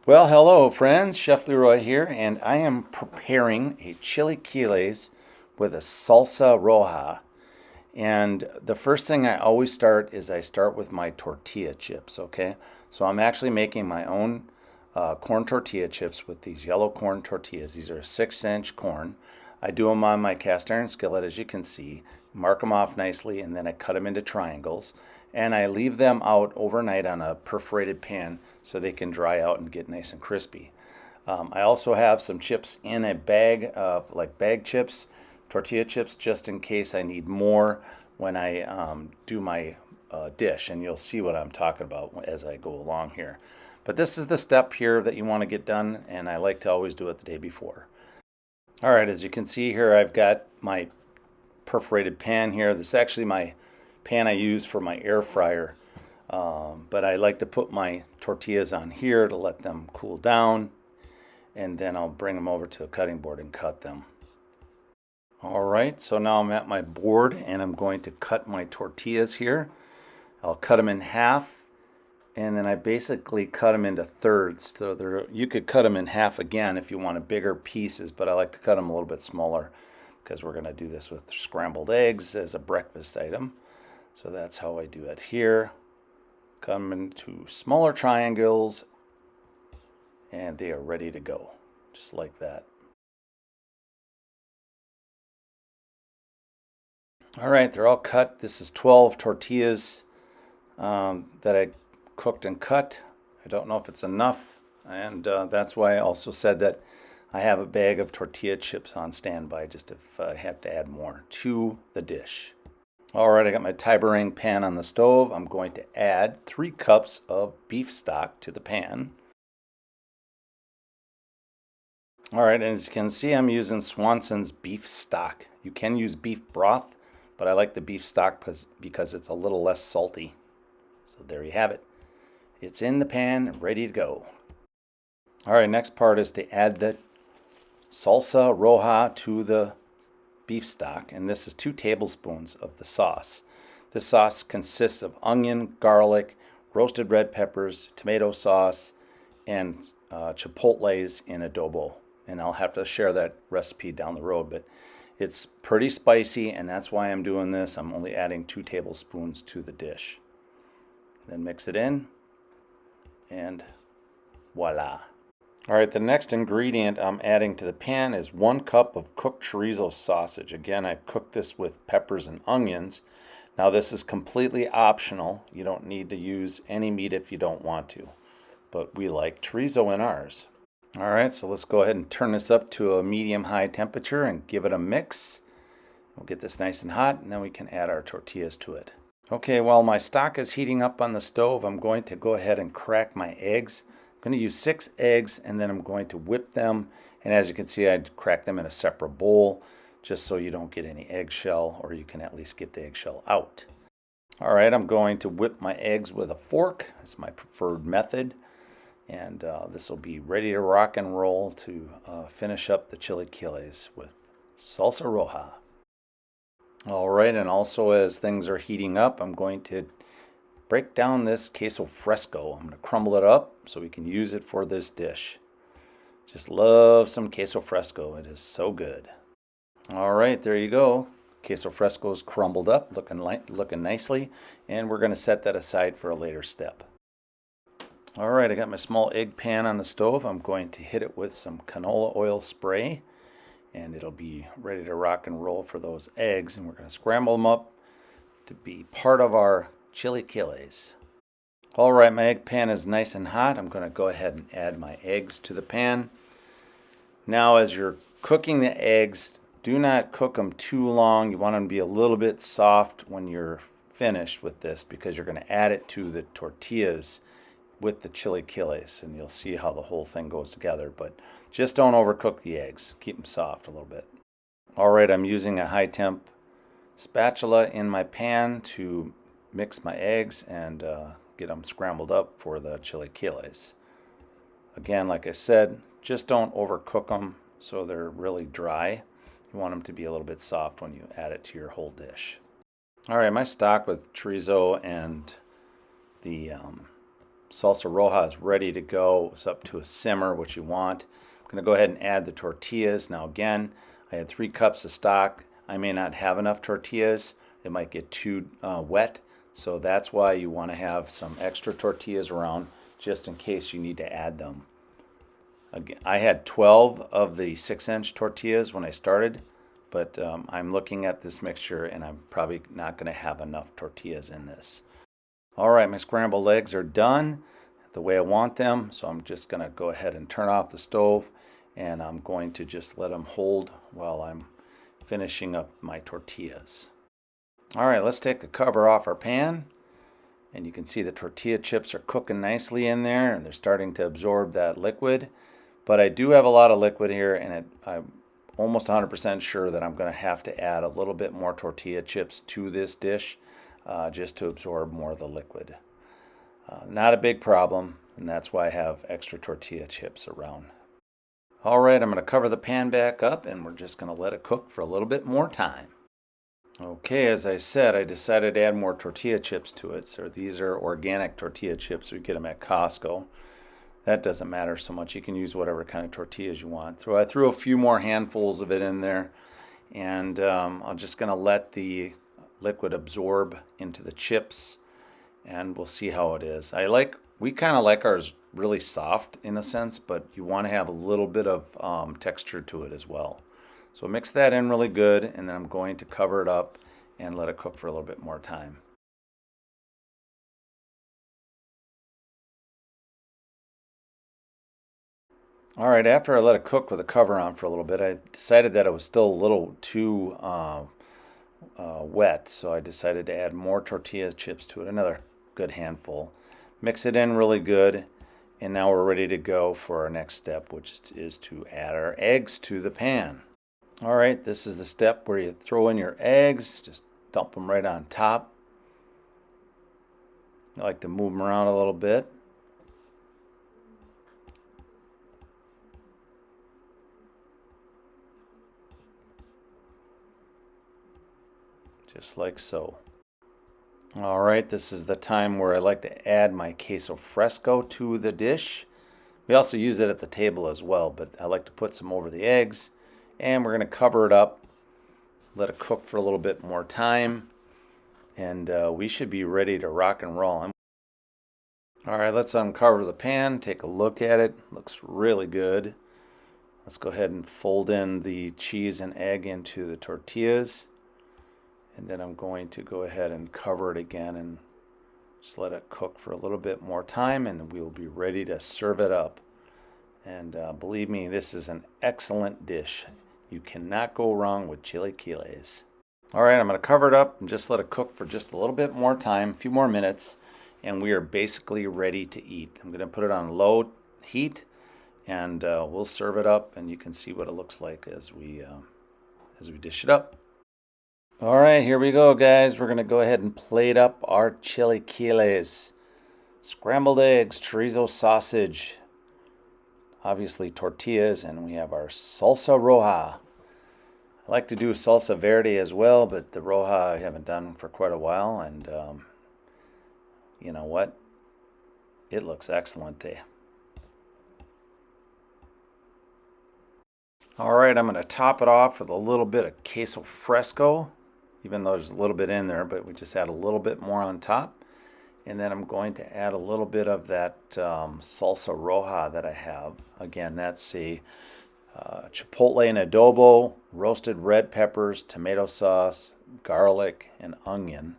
Well, hello friends, Chef Leroy here, and I am preparing a chilaquiles with a salsa roja. And the first thing I always start is I start with my tortilla chips, okay? So I'm actually making my own corn tortilla chips with these yellow corn tortillas. These are 6-inch corn. I do them on my cast iron skillet, as you can see, mark them off nicely, and then I cut them into triangles. And I leave them out overnight on a perforated pan so they can dry out and get nice and crispy. I also have some chips in a bag of like bag chips, tortilla chips, just in case I need more when I do my dish. And you'll see what I'm talking about as I go along here. But this is the step here that you want to get done, and I like to always do it the day before. All right, as you can see here, I've got my perforated pan here. This is actually my pan I use for my air fryer. But I like to put my tortillas on here to let them cool down, and then I'll bring them over to a cutting board and cut them. All right, so now I'm at my board and I'm going to cut my tortillas here. I'll cut them in half, and then I basically cut them into thirds. So you could cut them in half again if you wanted bigger pieces, but I like to cut them a little bit smaller because we're going to do this with scrambled eggs as a breakfast item. So that's how I do it here. Cut them into smaller triangles, and they are ready to go, just like that. All right, they're all cut. This is 12 tortillas that I cooked and cut. I don't know if it's enough, and that's why I also said that I have a bag of tortilla chips on standby just if I have to add more to the dish. All right, I got my Thai pan on the stove. I'm going to add 3 cups of beef stock to the pan. All right, and as you can see, I'm using Swanson's beef stock. You can use beef broth, but I like the beef stock because it's a little less salty. So there you have it. It's in the pan, ready to go. All right, next part is to add the salsa roja to the beef stock, and this is 2 tablespoons of the sauce. This sauce consists of onion, garlic, roasted red peppers, tomato sauce, and chipotles in adobo. And I'll have to share that recipe down the road, but it's pretty spicy, and that's why I'm doing this. I'm only adding 2 tablespoons to the dish. Then mix it in, and voila. All right, the next ingredient I'm adding to the pan is 1 cup of cooked chorizo sausage. Again, I cooked this with peppers and onions. Now this is completely optional. You don't need to use any meat if you don't want to, but we like chorizo in ours. All right, so let's go ahead and turn this up to a medium-high temperature and give it a mix. We'll get this nice and hot, and then we can add our tortillas to it. Okay, while my stock is heating up on the stove, I'm going to go ahead and crack my eggs. I'm going to use 6 eggs, and then I'm going to whip them. And as you can see, I crack them in a separate bowl just so you don't get any eggshell, or you can at least get the eggshell out. All right, I'm going to whip my eggs with a fork. It's my preferred method. And this will be ready to rock and roll to finish up the chilaquiles with salsa roja. All right, and also as things are heating up, I'm going to break down this queso fresco. I'm going to crumble it up so we can use it for this dish. Just love some queso fresco. It is so good. All right, there you go. Queso fresco is crumbled up, looking nicely, and we're going to set that aside for a later step. All right, I got my small egg pan on the stove. I'm going to hit it with some canola oil spray, and it'll be ready to rock and roll for those eggs, and we're going to scramble them up to be part of our chilaquiles. All right, my egg pan is nice and hot. I'm going to go ahead and add my eggs to the pan. Now, as you're cooking the eggs, do not cook them too long. You want them to be a little bit soft when you're finished with this because you're going to add it to the tortillas with the chilaquiles, and you'll see how the whole thing goes together. But just don't overcook the eggs. Keep them soft a little bit. All right, I'm using a high temp spatula in my pan to mix my eggs and get them scrambled up for the chilaquiles. Again, like I said, just don't overcook them so they're really dry. You want them to be a little bit soft when you add it to your whole dish. All right, my stock with chorizo and the salsa roja is ready to go. It's up to a simmer, which you want. I'm going to go ahead and add the tortillas. Now again, I had 3 cups of stock. I may not have enough tortillas. It might get too wet. So that's why you want to have some extra tortillas around just in case you need to add them. Again, I had 12 of the 6-inch tortillas when I started, but I'm looking at this mixture and I'm probably not going to have enough tortillas in this. All right, my scrambled eggs are done the way I want them, so I'm just going to go ahead and turn off the stove, and I'm going to just let them hold while I'm finishing up my tortillas. All right, let's take the cover off our pan, and you can see the tortilla chips are cooking nicely in there, and they're starting to absorb that liquid. But I do have a lot of liquid here, and I'm almost 100% sure that I'm going to have to add a little bit more tortilla chips to this dish just to absorb more of the liquid. Not a big problem, and that's why I have extra tortilla chips around. All right, I'm going to cover the pan back up, and we're just going to let it cook for a little bit more time. Okay, as I said, I decided to add more tortilla chips to it. So these are organic tortilla chips. We get them at Costco. That doesn't matter so much. You can use whatever kind of tortillas you want. So I threw a few more handfuls of it in there, and I'm just going to let the liquid absorb into the chips, and we'll see how it is. We kind of like ours really soft in a sense, but you want to have a little bit of texture to it as well. So mix that in really good, and then I'm going to cover it up and let it cook for a little bit more time. All right, after I let it cook with the cover on for a little bit, I decided that it was still a little too wet, so I decided to add more tortilla chips to it, another good handful. Mix it in really good, and now we're ready to go for our next step, which is to add our eggs to the pan. All right, this is the step where you throw in your eggs, just dump them right on top. I like to move them around a little bit. Just like so. All right, this is the time where I like to add my queso fresco to the dish. We also use it at the table as well, but I like to put some over the eggs. And we're going to cover it up, let it cook for a little bit more time, and we should be ready to rock and roll. All right, let's uncover the pan, take a look at it. Looks really good. Let's go ahead and fold in the cheese and egg into the tortillas. And then I'm going to go ahead and cover it again and just let it cook for a little bit more time, and we'll be ready to serve it up. And believe me, this is an excellent dish. You cannot go wrong with chilaquiles. All right, I'm going to cover it up and just let it cook for just a little bit more time, a few more minutes, and we are basically ready to eat. I'm going to put it on low heat, and we'll serve it up, and you can see what it looks like as we dish it up. All right, here we go, guys. We're going to go ahead and plate up our chilaquiles. Scrambled eggs, chorizo sausage, obviously tortillas, and we have our salsa roja. I like to do salsa verde as well, but the roja I haven't done for quite a while, and you know what? It looks excellent. All right, I'm going to top it off with a little bit of queso fresco, even though there's a little bit in there, but we just add a little bit more on top. And then I'm going to add a little bit of that salsa roja that I have. Again, that's a chipotle and adobo, roasted red peppers, tomato sauce, garlic, and onion.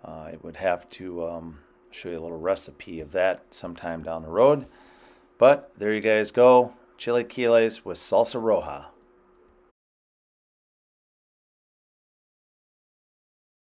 I would have to show you a little recipe of that sometime down the road. But there you guys go, chilaquiles with salsa roja.